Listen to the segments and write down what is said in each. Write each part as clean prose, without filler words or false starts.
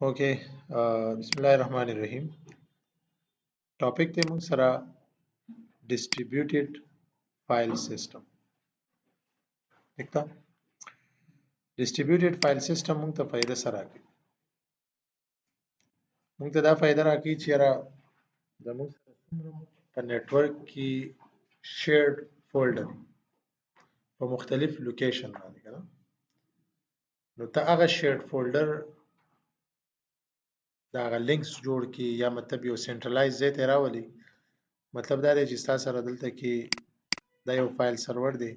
اوکے بسم الله الرحمن الرحیم ټاپک ته موږ سره ډیسټریبیوټیډ فایل سیستم وکړه. ډیسټریبیوټیډ فایل سیستم موږ ته فائدہ سره راکړي. موږ ته دا فائدہ راکړي چې را د موږ سره څومره په نتورک کې شیرډ فولډر په مختلف لوکیشن باندې کنه، نو ته هغه شیرډ فولډر دا هغه لینکس جوړ کی یا مطلب یو سنټرلایز ځای ته راولي. مطلب دا دی چې تاسو سره دلته کې دا یو فایل سرور دی،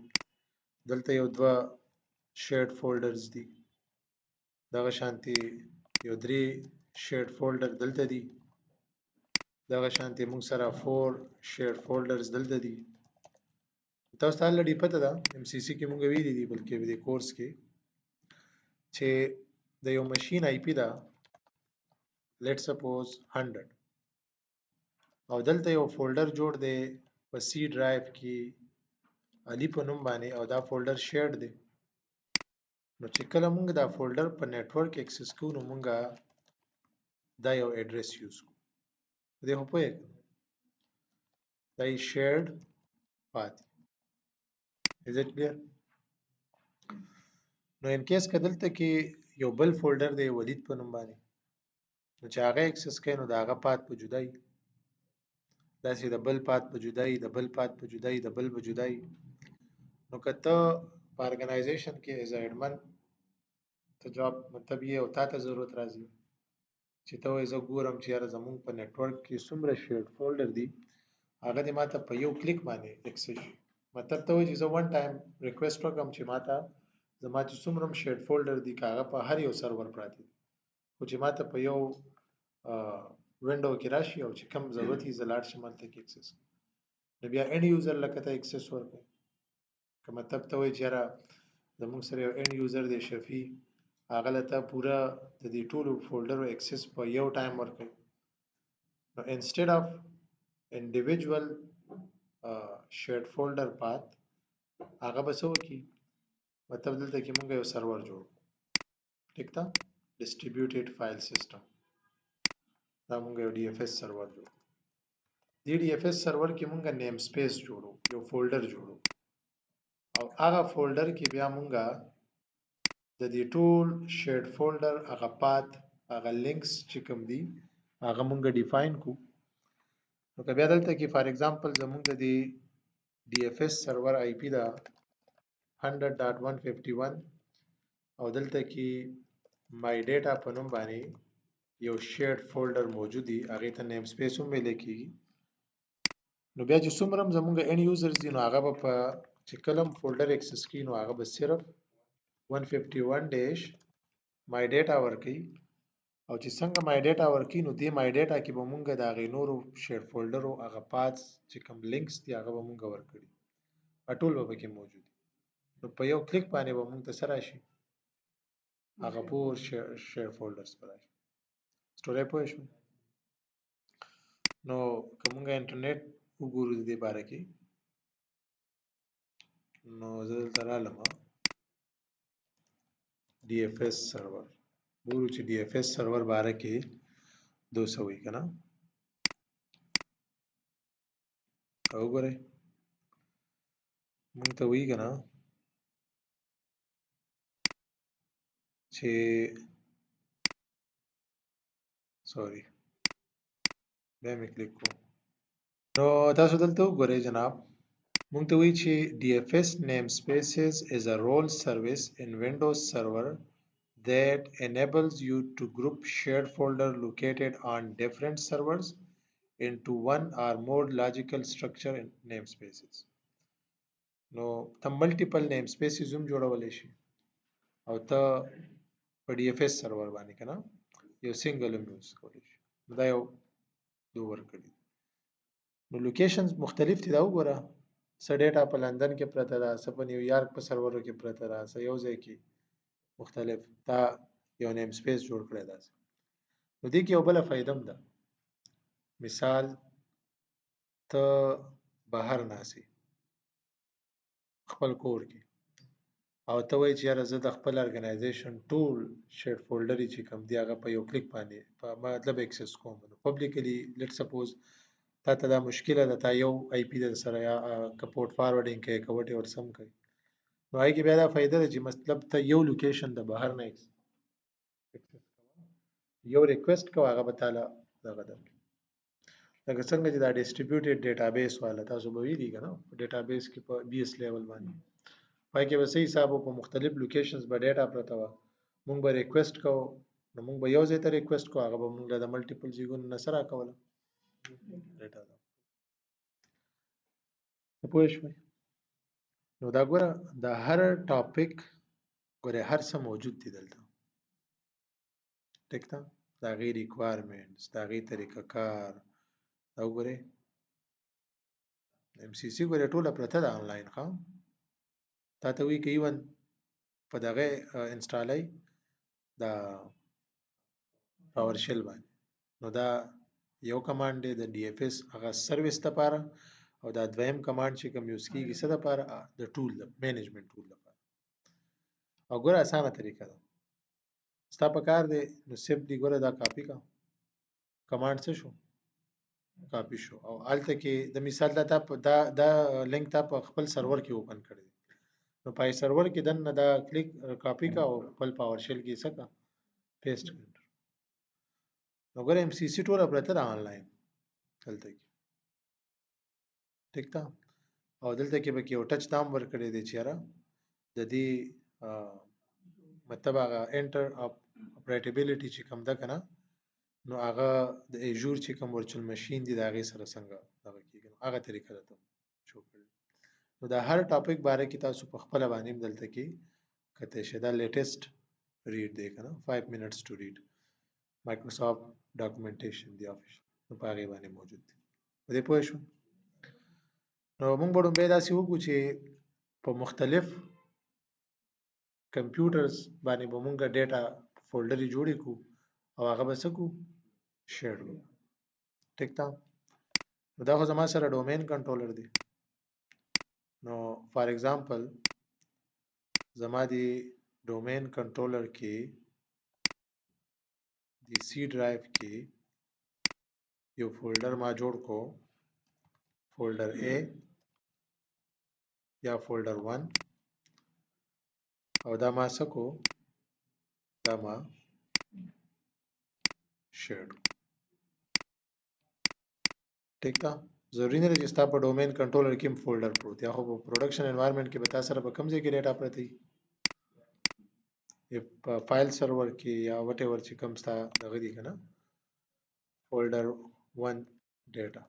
دلته یو دوه شیرډ فولډرز دي، دغه شانتي یو درې شیرډ فولډر دلته دي، دغه شانتي موږ سره 4 شیرډ فولډرز دلته دي. تاسو ته لړۍ پته ده ام سی سی کې موږ ویلي دي، بلکې د کورس کې چې د یو ماشين آی پی دا لیټ سپوز 100 او دلته یو فولډر جوړ دی په سی ډرایو کې علي په نوم باندې، او دا فولډر شیرډ دی. نو چې کله موږ دا فولډر په نتورک اکسس کوو نو موږ دا یو اډرس یوز کوو. دې هو په دا یې شیرډ پاتې. از اټ کلیر؟ نو ان کیس کدلته کې یو بل فولډر دی ولید په نوم باندې، نو چې هغه اکسس کوي نو دا هغه پات په جدای، دا چې د بل پات په جدای، د بل پات په جدای، د بل په جدای. نو کته په ارګنایزیشن کې ایز اډمن ته جاب مطلب یې او تا ته ضرورت راځي چې ته وایې زه ګورم چې یاره زمونږ په نتورک کې څومره شیرډ فولډر دي، هغه دې ماته په یو کلیک باندې اکسس شي. مطلب ته وایي چې زه ون ټایم ریکوست وکړم چې ماته زما چې څومره شیرډ فولډر دي هغه په هر یو سرور پراته دي، خو چې ماته په یو وینډو کې راشي او چې کم ضرورت یې زه لاړ شم هلته کې اکسس. نو بیا اینډ یوزر لکه ته اکسس ورکړې، که مطلب ته وایي چې یاره زمونږ سره یو اینډ یوزر دی شفیع، هغه له ته پوره د دې ټولو فولډرو اکسس په یو ټایم ورکوي. نو انسټیډ اف انډیویجوال شیرډ فولډر پات، هغه به څه وکړي، مطلب دلته کې مونږ یو سرور جوړ کړو. ټیک ده، ډیسټریبیوټیډ فایل سیستم دا مونږ یو ډي اف اس سرور جوړ کړو. دې ډي اف اس سرور کې مونږ نیم سپیس جوړو، یو فولډر جوړو، او هغه فولډر کې بیا مونږه د دې ټول شیرډ فولډر هغه پات هغه لینکس چې کوم دي هغه مونږ ډیفاین کو. نو که بیا دلته کې فار ایگزامپل زمونږ د دې ډي اف اس سرور آی پی دا 100.151 او دلته کې مای ډیټا په نوم باندې یو شیرډ فولډر موجود دی، هغه ته نیم سپیس هم ویل کیږي. نو بیا چې څومره زمونږ اینډ یوزرز دي نو هغه به په چې کلم فولډر اکسس کی نو هغه به صرف 151 ډیش مای ډیټا ورکي، او چې څنګه مای ډیټا ورکي نو دې مای ډیټا کې به مونږ د هغې نورو شیرډ فولډرو هغه پاتس چې کوم لینکس دي هغه به مونږ ورکړي، ټول به پکې موجود دي. نو په یو کلیک باندې به مونږ ته څه راشي، هغه پور شیرډ فولډرز به راشي. سټوري پوه شو؟ نو که مونږ انټرنیټ وګورو د دې باره کې، نو زه دلته رالم ډي اف اس سرور ګورو چې ډي اف اس سرور باره کې 200 وي کنه. او ګورئ مونږ ته وی کنه چې سوري بیا مې کلیک کوم. نو تاسو دلته وګورئ جناب، مونږ ته وی چې DFS namespaces is a role service in Windows Server that enables you to group shared folder located on different servers into one or more logical structure namespaces. نو ته ملټیپل namespaces هم جوړولای شي او ته په DFS سرور باندې کنه یو سنگل هم یوز کولی شي. دا یو دو ورکړي. نو لوکیشنز مختلف دي، دا وګوره څه ډیټا په لندن کې پرته ده، څه په نیویارک په سرورو کې پرته ده، څه یو ځای کې مختلف. دا یو نیم سپیس جوړ کړی ده. نو دې کې یو بل فائدہ هم ده، مثال ته بهر ناسي خپل کور کې او ته وایې چې یاره زه د خپل ارګنایزیشن ټول شیډ فولډر چې کوم دی هغه په یو کلیک باندې په مطلب اکسس کوم نو پبلکلی لیټ سپوز تا ته دا مشکله ده تا یو آی پی در سره یا کپورټ فارورډینګ کوي کوټ ور سم کوي نو هغه کې بیا دا فائدہ ده چې مطلب ته یو لوکیشن د بهر نه اکسس یو ریکوست کوه هغه به تعالی دغه ده لکه څنګه چې دا ډیسټریبیوټډ ډیټابیس والا تاسو به ویلي کنه ډیټابیس کې په بي اس لیول باندې پای کې به صحیح حساب په مختلف لوکیشنز به ډیټا پرته و مونږ به ریکوست کوو نو مونږ به یو ځای ته ریکوست کوو هغه به مونږ له ملټیپل ځایونو نه سره کوله ډیټا ده پوه شئ نو دا ګوره د هر ټاپک ګوره هر څه موجود دي دلته ټیک ده دا غي ریکوایرمنټس دا غي طریقه کار دا وګوره ام سی سی ګوره ټوله پرته ده آنلاین ښه تا ته وی کوي ون په دغه انسټالای دا پاور شل باندې نو دا یو کمانډ دی د ډي اف اس هغه سرویس لپاره او دا دویم کمانډ چې کوم یوز کیږي څه لپاره د ټول د مینجمنت ټول لپاره او ګوره اسانه طریقه ده ستا په کار دی نو سیمپلی ګوره دا کاپی کا کمانډ څه شو کاپی شو او الته کې د مثال دا لینک تا په خپل سرور کې اوپن کړی نو پای سرور کې دنه دا کلیک کاپی کا او خپل پاور شل کې څه کا پیسټ کړ نو ګوره ام سی سی ټوله پرته ده آنلاین دلته کې ټیک ده او دلته کې به یو ټچ دام ورکړی دی چیرې د دې مطلب هغه انټر اپریټیبিলিټی چې کوم ده کنه نو هغه د ایجور چې کوم ورچوال ماشين دی دا غي سره څنګه دغه کیږي هغه طریقه ده ته شو کړل نو دا هر ټاپک باره کې تاسو په خپل باندې دلته کې کته شدا لیټیسټ ریډ دی کنه 5 minutes to read مایکروسافټ ډاکومېنټیشن دی افیش نو په هغه باندې موجود دی په دې پوه شو نو موږ به به داسې وکړو چې په مختلف کمپیوټرز باندې به موږ ډیټا فولډر جوړې کو او هغه به څه کو شیر کو ټیک ده نو دا خو زما سره ډومین کنټرولر دی نو فار ایگزامپل زما دی ډومین کنټرولر کې دی سی ډرایو کې یو فولډر ما جوړ کو فولډر A یا فولډر 1 او دا ما سکو دا ما شیر ټیک ده ضروري نه دی چې تاسو په ډومین کنټرولر کې فولډر پروت یا خو په پروډکشن انوایرنمنت کې به تاسو سره په کوم ځای کې ډیټا پرته وي په فایل سرور کې یا وټ ایور چې کوم ستا دغه دی کنه فولډر 1 ډیټا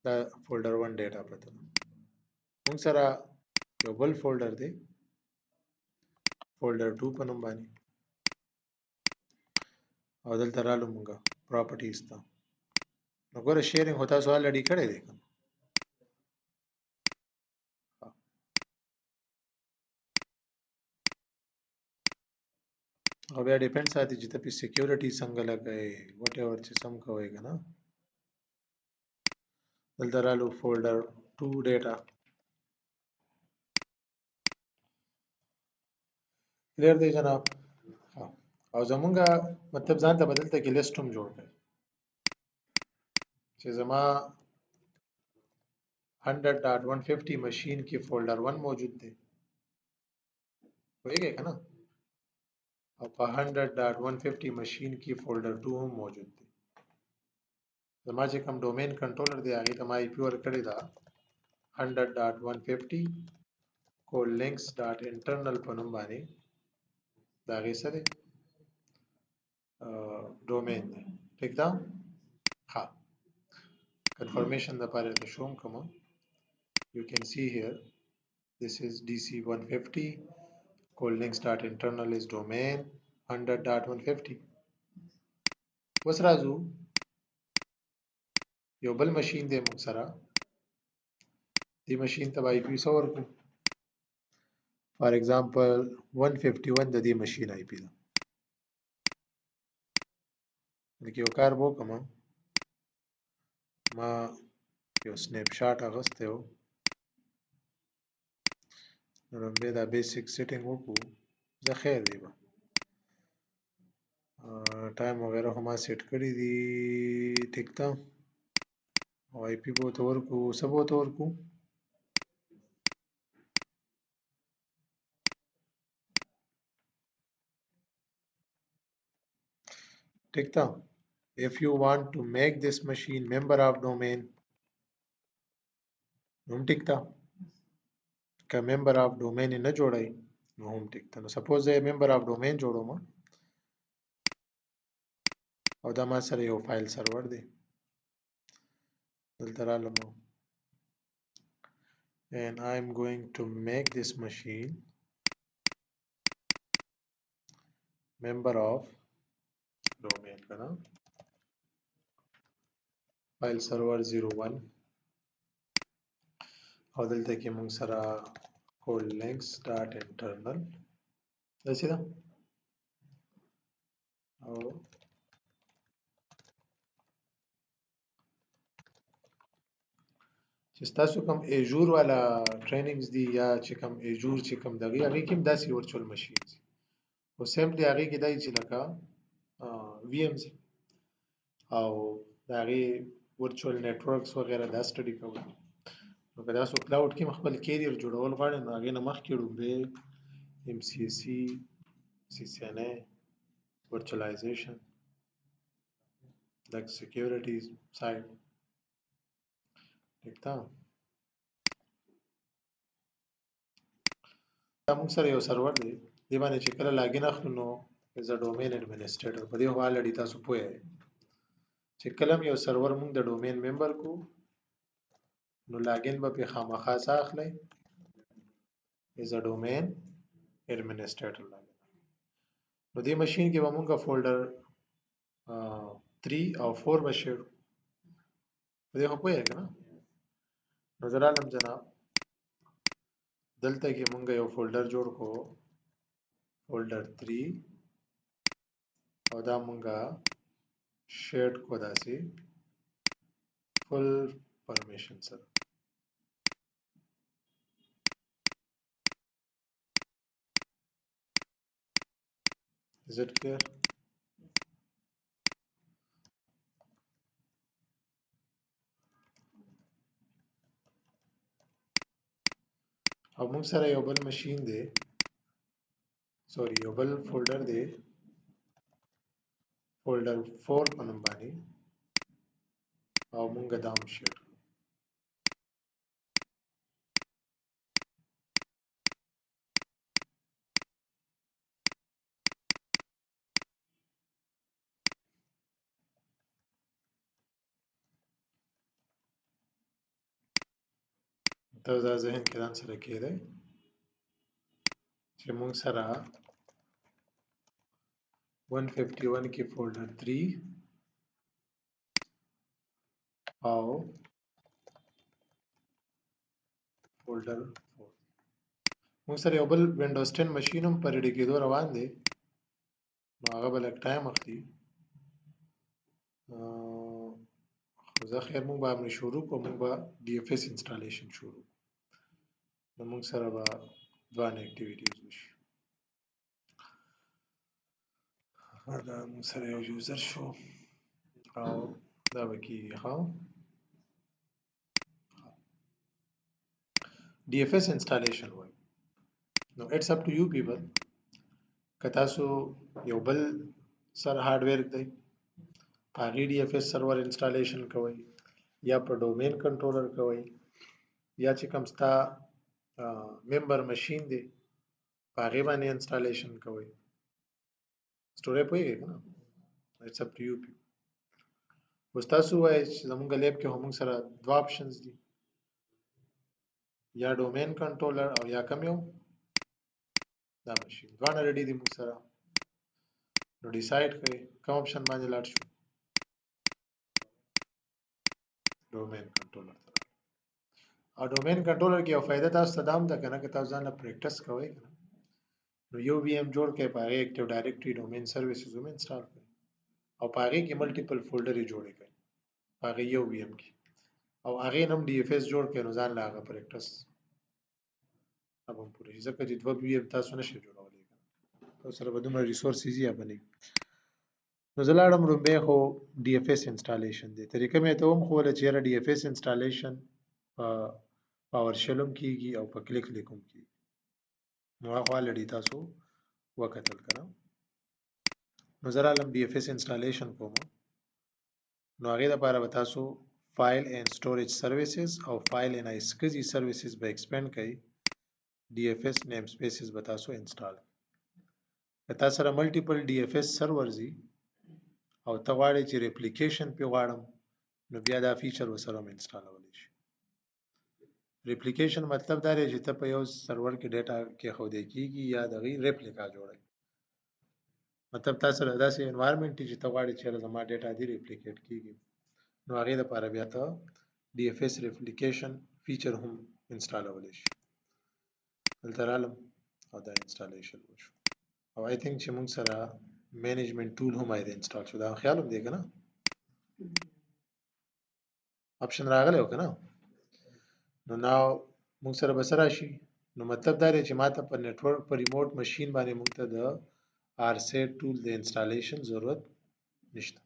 دا فولډر 1 ډیټا پرته موږ سره یو بل فولډر دی فولډر 2 په نوم باندې او دلته رالو موږ پراپرټیز ته نو ګوره شیرینګ هوتا سوال لړی کړی دی او بیا ډیپند ساتي چې ته په سکیورټي څنګه لګای وټ ایور چې سم کوي کنه دلته رالو فولډر 2 ډیټا کلیر دی جناب او زمونږه مطلب ځان ته بدلته کې لیست هم جوړ کړي چې زما 100.150 ماشین کې فولډر 1 موجود دی وایي کنه او په 100.150 ماشین کې فولډر 2 هم موجود دی زما چې کوم ډومین کنټرولر دی هغه ته ما آی پی ور کړی دا 100.150 .links.internal په نوم باندې دا غي سره ډومین دی ٹھیک ده ها confirmation the part to show come on. You can see here this is DC150 .links.internal is domain 100.150 وس راځو یو بل ماشین دی موږ سره دی ماشین ته آی پی سو ورکو فار ایگزامپل 151 د دې ماشین آی پی ده لکه یو کار وکم ما یو سنیپ شاټ اغسته و نو لومبی دا بیسیک سیټینګ وکړو زه خیر دی به ټایم وغیره خو ما سیټ کړی دي ټیک ده او آی پی به ورته ورکړو څه به ورته ورکړو ټیک ده if you want to make this machine member of domain نو هم ټیک ده که member of domain یې نه جوړی نو هم ټیک ده نو سپوز زه member of domain جوړوم او دا ما سره یو فایل سرور دی دلته رالم and I'm going to make this machine member of domain کنه فایل سرور 01 او دلته کې موږ سره code links dot internal داسې ده او چې تاسو کوم ایجور والا ټریننګز دي یا چې کوم ایجور چې کوم دغه هغه کې داسې ورچوال ماشين دي او سیمپلی هغه کې دای چې لکه وی ام او دغه ورچوال نتورکس وغیرہ دا سټډي کوي نو که تاسو کلاود کې خپل کیریر جوړول غواړئ نو هغه نه مخکې ډوبه ام سی سی سی سی ان ای virtualization like security side ټیک ده دا موږ سره یو سرور دی دی باندې چې کله لاګین اخلو نو از ا ډومین اډمنسټریټر په دې خو الریډي تاسو پوهه چې کله یو سرور موږ د ډومین ممبر کو نو لاګین به په خامخا اخلي از ا ډومین اډمنسټریټر لاګین نو دې ماشين کې به موږ فولډر 3 او 4 بشو په دې خو پوهه کنه نو درالم جناب دلته کې مونږ یو فولډر جوړ کو فولډر 3 او دا مونږه شیئرډ کو داسي فل پرمیشن سره is it clear او مونږ سره یو بل ماشين دی سوري یو بل فولډر دی فولډر 4 په نوم باندې او مونږ دا هم شیئر ته دا ذهن کې ځان سره کېده چې مونږ سره 151 کې فولډر 3 او فولډر 4 مونږ سره یو بل وینډوز 10 ماشين هم پر ریډي کېدو روان دی نو هغه بل ټایم اخلي خو زه خیر مونږ به امر شروع کوو مونږ به ډي اف اس انسټالیشن شروع نو مونږ سره به دوه اکټیویټیز وشي دا مونږ سره یو یوزر شو او دا به کېږي ها ډي اف اس انسټالیشن وایي نو اټس اپ ټو یو پیپل که تاسو یو بل سر هارډویر دی هغه ډي اف اس سرور انسټالیشن کوئ یا په ډومین کنټرولر کوئ یا چې کوم ستا ممبر ماشين دی هغه باندې انسټالیشن کوئ سټوري پوهیږئ کنه اټس اپ ټو یو پیپل اوس تاسو وایئ چې زموږ لیب کې هم سره دوه آپشنز دي یا ډومین کنټرولر او یا کوم یو دا ماشين دوه ریډي دي موږ سره نو ډیسایډ کړئ کوم آپشن باندې لاړ شو ډومین کنټرولر ته او ډومین کنټرولر کې یو فائدہ تاسو ته دام ده کنه که تاسو ځان پریکټس کوئ کنه نو یو وی ایم جوړ کړئ په هغه اکټیو ډایرکټري ډومین سرویسز هم انسټال کړئ او په هغه کې ملټیپل فولډر جوړ کړئ هغه یو وی ایم کې او هغه نم ډي اف اس جوړ کړئ نو ځان لا هغه پریکټس اب هم پوره شي ځکه چې دوه وي تاسو نشئ جوړولی تاسو سره به دومره ریسورسز یې به نه وي. نو زه لاړم لومبۍ خو ډي اف اس انسټالیشن دی طریقه مې ته هم ښووله چې یاره ډي اف اس انسټالیشن په پاور شل هم کېږي او په کلیک لیک هم کېږي. نو هغه الریډي تاسو وکتل که نه. نو زه رالم ډي اف اس انسټالیشن کوم. نو هغې دپاره به تاسو فایل اینډ سټوریج سروسز او فایل اینډ اسکزي سروسز به ایکسپینډ کوئ. ډي اف اس نیم سپیسز به تاسو انسټال که تا سره ملټیپل ډي اف اس سرورز وي او ته غواړې چې ریپلیکیشن پې غواړم نو بیا دا فیچر ورسره هم انسټالولی شي. ریپلیکیشن مطلب دا دی چې ته په یو سرور کې ډیټا کېښودی کېږي یا د هغې ریپلیکا جوړوي. مطلب تا سره داسې انوایرمنټ چې ته غواړې چې زما ډیټا دې ریپلیکیټ کېږي نو هغې دپاره بیا ته ډي اف اس ریپلیکیشن فیچر هم انسټالولی شي. دلته رالم او دا انسټالیشن وشو او آی تھنک چې موږ سره مینجمنټ ټول هم آی انسټال شو. دا خیال هم دی که نه اپشن راغلی و که نه. نو ناو موږ سره به څه راشي نو مطلب دا دی چې ما ته په نیټورک په ریموټ مشین باندې موږ ته د آر سیټ ټول د انسټالیشن ضرورت نشته.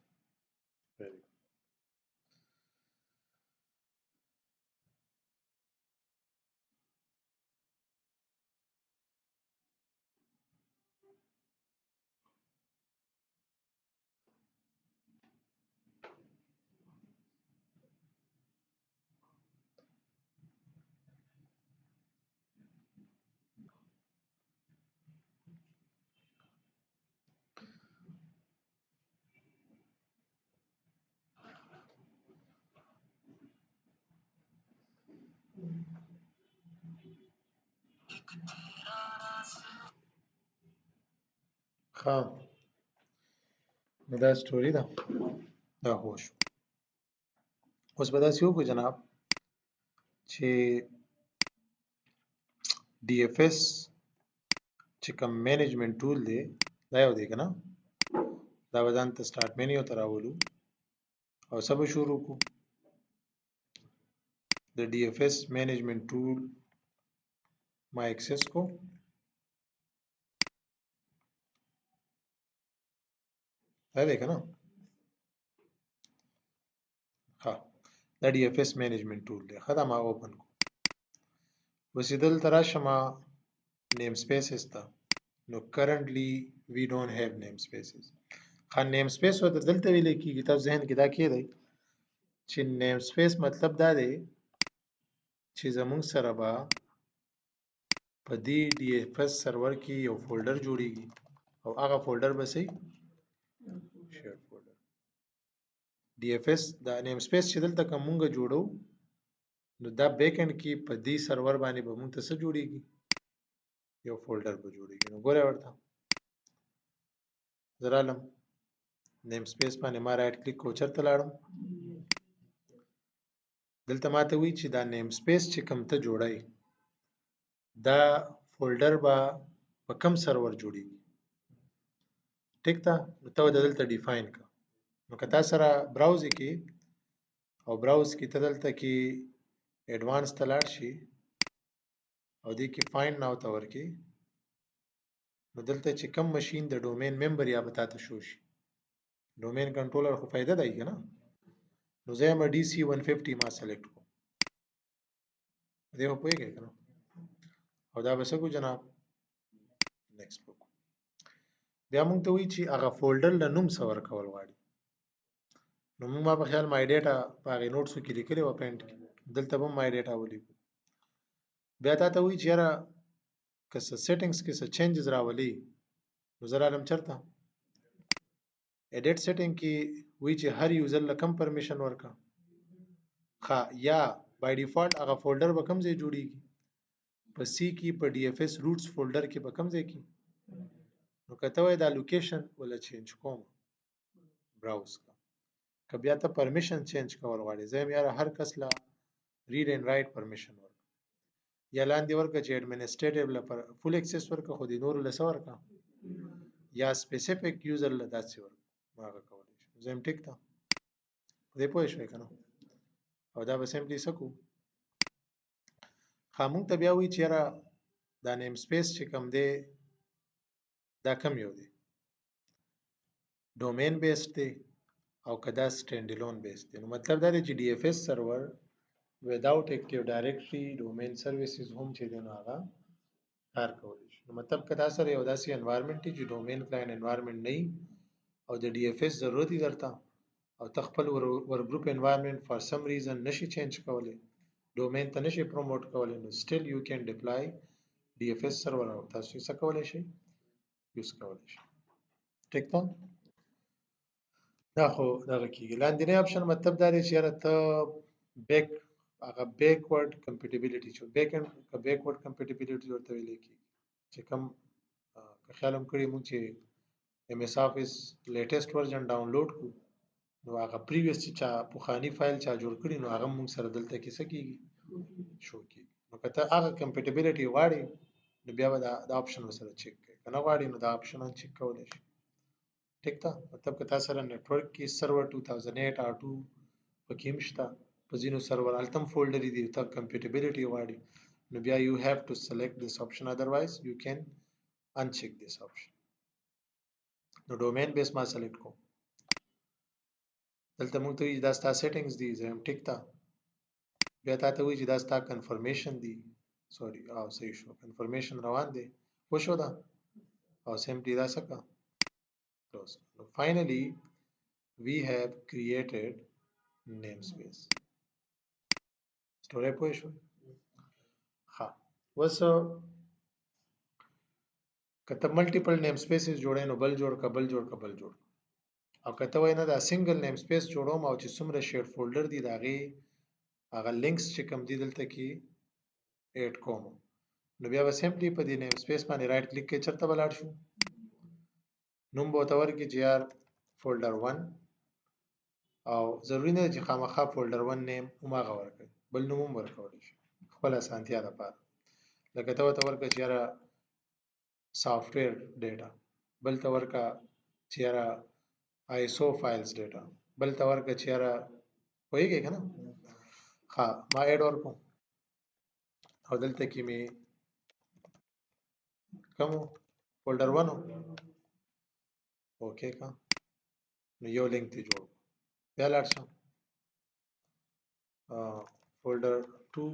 ښه نو دا سټوري ده دا هو شو. اوس به داسې وکړو جناب چې ډي اف اس چې کوم مینجمنټ ټول دی دا یو دی که نه دا به ځان ته سټارټ مینیو ته راولو او څه به شروع کړو د ډي اف اس مینجمنټ ټول ما اکسس کو دا دی که نه ها دا ډي اف اس مینجمنټ ټول دی. ښه دا ما اوپن کو بس دلته راشم نیم سپیسز ته نو currently we don't have namespaces. ښه نیم سپیس ورته دلته ویلی کېږي تاسو ذهن کې دا کېدی چې نیم سپیس مطلب دا دی چې زمونږ سره به په دې ډي اف اس سرور کې یو فولډر جوړیږي او هغه فولډر به سي شیر فولډر ډي اف اس دا نیم سپیس چې دلته کوم مونږ جوړو نو دا بیک اند کې په دې سرور باندې به مونږ ته څه جوړیږي یو فولډر به جوړیږي. نو ګوره ورته زه رالم نیم سپیس باندې ما رائټ کلیک کو چرته لاړم دلته ماته وی چې دا نیم سپیس چې کوم ته جوړای دا فولډر به په کوم سرور جوړیږي ټیک ده. نو ته دلته ډیفاین کا نو که تاسو سره براوز کې او براوز کې ته دلته کې ایڈوانس ته لاړ شي او دې کې فایند ناو ته ورکې نو دلته چې کوم ماشین د ډومین ممبر یا به تاسو شو شي ډومین کنټرولر خو فائدہ دی که نه نو زه یم ډي سي 150 ما سلیکټ کو دې په پوهیږئ که نه او دا به څه کو جناب نیکسټ وکړو. بیا موږ ته وایي چې هغه فولډر له نوم څه ورکول غواړي نو موږ ما په خیال مای ډیټا په هغې نوټسو کې لیکلې وه پینټ کې دلته به هم مای ډیټا ولیکو. بیا تا ته وایي چې یاره که څه سیټینګز کې څه چینجز راولي نو زه رالم چېرته ایډیټ سیټینګ کې وایي چې هر یوزر له کم پرمیشن ورکړه ښه یا بای ډیفالټ هغه فولډر به کوم ځای جوړیږي په سی کې په ډي اف اس روټس فولډر کې به کوم ځای کې نو که ته وایې دا لوکیشن ولا چینج کوم براوز کا که بیا ته پرمیشن چینج کول غواړې زه یم یاره هر کس له ریډ اینډ رایټ پرمیشن ورکړه یا لاندې ورکړه چې ایډمنسټریټیو لپاره فول اکسس ورکړه خو د نورو له څه ورکړه یا سپیسیفیک یوزر له داسې ورکړه هغه کولی شي زه یم ټیک ده په دې پوه شوې که نه او دا به سمپلی څه کوو ښه موږ ته بیا وایي چې یاره دا نیم سپیس چې کوم دی دا کم یو دی ډومین بیسډ دی او کدا سټینډ الون بیسډ دی نو مطلب دا دی چې ډي اف اس سرور without active directory domain services هم چې دی نو هغه کار کولی شي نو مطلب کدا سره یو داسې انوایرنمنت چې ډومین کلاین انوایرنمنت نه او د ډي اف اس ضرورت یې درته او تخپل ور ګروپ انوایرنمنت فار سم ریزن نشي چینج کولی ډومین ته نشي پروموټ کولی نو سټیل یو کین ډپلای ډي اف اس سرور او تاسو یې څه کولی شئ یوز کولی شئ ټیک ده دا خو دغه کېږي لاندنی اپشن مطلب دا دی چې یاره ته بیک هغه بیکورډ کمپیټیبلټي چې بیکورډ کمپیټیبلټي ورته ویل کېږي چې کوم که خیال هم کړی مونږ چې ایم ایس افیس لیټیسټ ورژن ډاونلوډ کړو نو هغه پریویس چې چا پخوانی فایل چا جوړ کړی نو هغه مونږ سره دلته کې څه کېږي شو کېږي نو که ته هغه کمپیټیبلټي غواړې نو بیا به دا اپشن ورسره چک کوي که نه غواړې نو دا اپشن هم چک کولی شي ټیک ده مطلب که تاسو سره نیټورک کې سرور 2008 R2 پکې هم شته په ځینو سرور هلته هم فولډر دي ته کمپیټیبلټي غواړي نو بیا you have to select this option otherwise you can uncheck this option نو ډومین بیس ما سلیکټ کوم دلته موږ ته وایي دا ستا سیټینګز دي زه هم ټیک ده بیا تا ته وایي چې دا ستا کنفرمیشن دي سوري او صحیح شو کنفرمیشن روان دی وشو ده او سیمپلی دا څه کړه close now finally we have created namespace story پوه شو ها وس کته ملټیپل نیم سپیسز جوړې نو بل جوړ کبل او کته وای نه دا سنگل نیم سپیس جوړوم او چې څومره شیر فولډر دي داغه هغه لینکس چې کوم دي دلته کې اډ کوم نو بیا به سمپلی په دې نیم سپیس باندې رائټ کلیک کې چرته ولاړ شو نوم به تور کې جی آر فولډر 1 او ضروری نه چې خامخا فولډر 1 نیم هماغه ورکړي بل نوم هم ورکول شي خپل اسانتیا لپاره لکه ته تور کې چې را سافټویر ډیټا بل تور کا چې را ISO files data بل تور کې چې را وایي کنه ها ما اډ ورکو او دلته کې می کوم فولډر 1 اوکے کا نو یو لینک ته جوړ بیا لاړ شم فولډر 2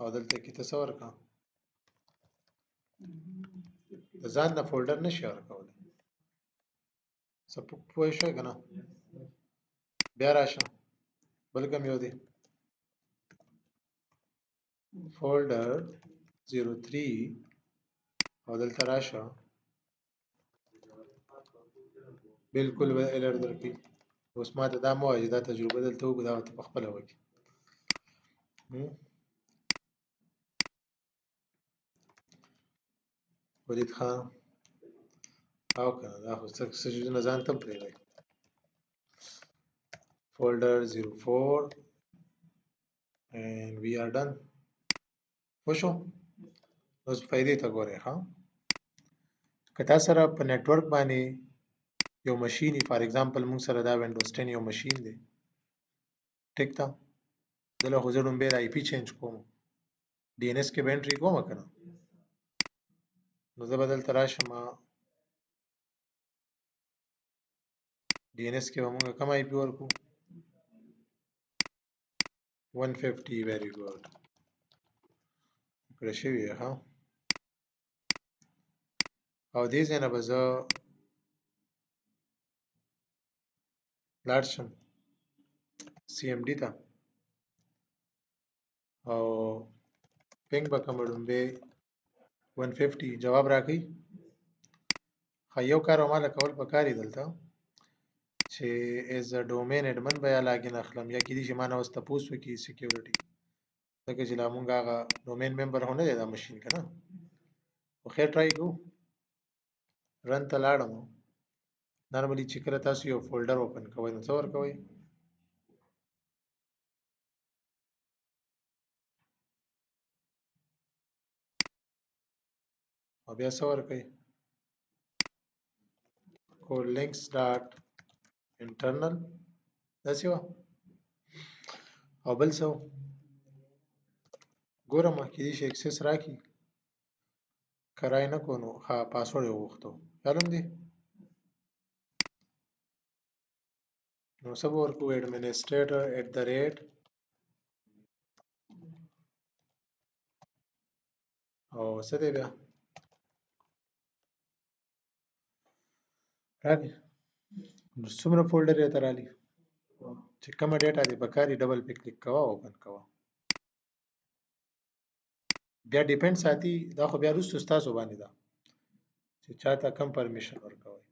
او دلته کې تصور کا ځان نه فولډر نشي ورکول سپو پوه شو کنه بیا راشم بل کوم یو دی فولډر 03 او دلته راشه بالکل به الر درکې اوس ما ته دا مو چې دا تجربه دلته وګدا ته په خپل وکی ولید خان او کنه دا خو څه نه ځان ته پرې دی folder 04 and we are done وشو اوس فائدې ته ګورئ ها که تاسو سره په نیټورک باندې یو ماشين فار ایگزامپل موږ سره دا وینډوز 10 یو ماشين دی ټیک ده دله خو زه ډومبه آی پی چینج کوم ډي ان اس کې بینټری کوم کنه نو زه بدل تراشم ډي ان اس کې موږ کوم آی پی ورکو 150 very good کړه شوی ها او دې ځنه به زه لاړ شم سی ام ډي ته او پینګ به کوم ډومبه 150 جواب راکړي خو یو کار مال کول پکاري دلته چې از ا ډومین اډمن بیا لاګین اخلم یا کې دي چې ما نه واست پوسو کې سکیورټي ځکه چې لا مونږ هغه ډومین ممبر هونه دی دا ماشين کنه خو خیر ټرای کو رن ته لاړم نارملی چې کله تاسو یو فولډر اوپن کوئ نو څه ورکوئ او بیا څه ورکوئ کو links dot internal داسې وه او بل څه ګورم کېدای شي اکسس راکړي کرای نه کو نو ها پاسورډ یې وغوښتو یادم دی نو سبا ورکو administrator او څه دی بیا راغی نو څومره فولډر یې ته رالي چې کومه ډیټا دی پکاري ډبل پی کلیک کوه اوپن کوه بیا ډیپند ساتي دا خو بیا وروسته ستاسو باندې ده چې چاته کم پرمیشن ورکوي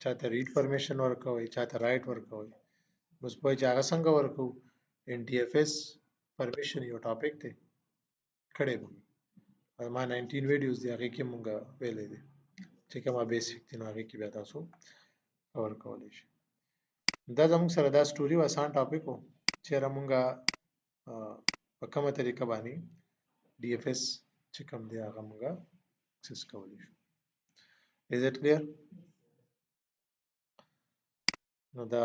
چاته ریډ پرمیشن ورکوي چاته رائټ ورکوي اوس په چې هغه څنګه ورکو ان ټي اف اس پرمیشن یو ټاپک دی کړي به ما 19 ویډیوز دی هغه کې مونږ ویلې دي چې کومه بیسیک دي نو هغه کې بیا تاسو کور کولای شئ دا زموږ سره دا سټوري و آسان ټاپک وو چې مونږه په کومه طریقه باندې ډي اف اس چې کوم دی هغه مونږه اکسس کولی شو از اټ کلیر نو دا